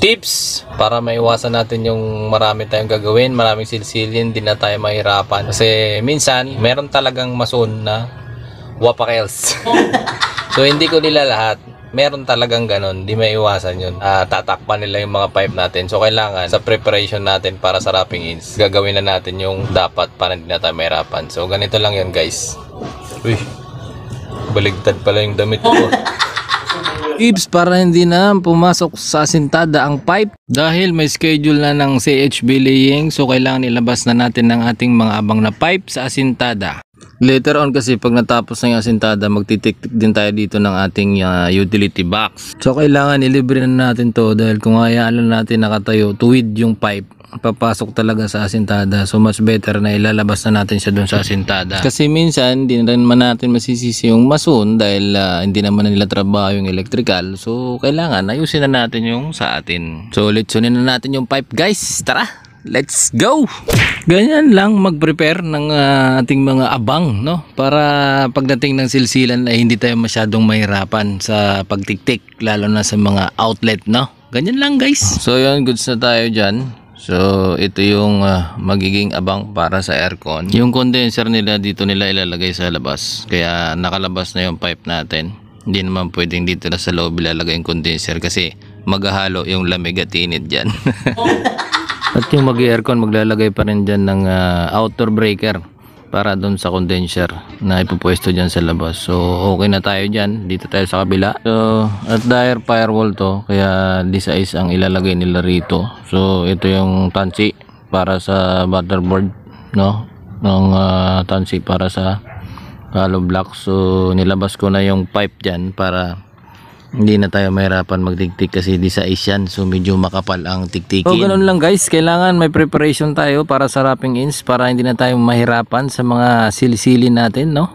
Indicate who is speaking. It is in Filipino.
Speaker 1: Tips para maiwasan natin yung marami tayong gagawin, maraming silsilin, di na tayo mahirapan. Kasi minsan, meron talagang mason na wapakels. So hindi ko nila lahat. Meron talagang ganon, di maiwasan yun. Tatakpan nila yung mga pipe natin. So kailangan sa preparation natin para sa wrapping ins, gagawin na natin yung dapat para hindi na tayo mahirapan. So ganito lang yun guys. Uy, baligtad pala yung damit ko. Tips para hindi na pumasok sa asintada ang pipe dahil may schedule na ng CHB laying, so kailangan ilabas na natin ng ating mga abang na pipe sa asintada. Later on kasi pag natapos na yung asintada, magtitik-tik din tayo dito ng ating utility box. So kailangan ilibre na natin to dahil kung hayaan natin nakatayo tuwid yung pipe, papasok talaga sa asintada. So much better na ilalabas na natin siya doon sa asintada. Kasi minsan hindi rin man natin masisisi yung mason dahil hindi naman nila trabaho yung electrical. So kailangan ayusin na natin yung sa atin. So litsunin na natin yung pipe guys. Tara! Let's go! Ganyan lang mag-prepare ng ating mga abang, no? Para pagdating ng silsilan ay hindi tayo masyadong mahirapan sa pagtiktik, lalo na sa mga outlet, no? Ganyan lang guys. So yun, goods na tayo dyan. So ito yung magiging abang para sa aircon. Yung condenser nila dito nila ilalagay sa labas. Kaya nakalabas na yung pipe natin. Hindi naman pwedeng dito na sa loob ilalagay yung condenser kasi maghahalo yung lamig at init dyan. At yung mag-aircon maglalagay pa rin dyan ng outer breaker para doon sa condenser na ipupwesto dyan sa labas. So okay na tayo dyan. Dito tayo sa kabila. So at dahil firewall to, kaya this is ang ilalagay nila rito. So ito yung tansi para sa motherboard, no? Ng tansi para sa hollow block. So nilabas ko na yung pipe dyan para hindi na tayo mahirapan magtiktik kasi di sa yan, so medyo makapal ang tiktikin. So ganun lang guys, kailangan may preparation tayo para sa wrapping ins para hindi na tayo mahirapan sa mga silisili natin, no?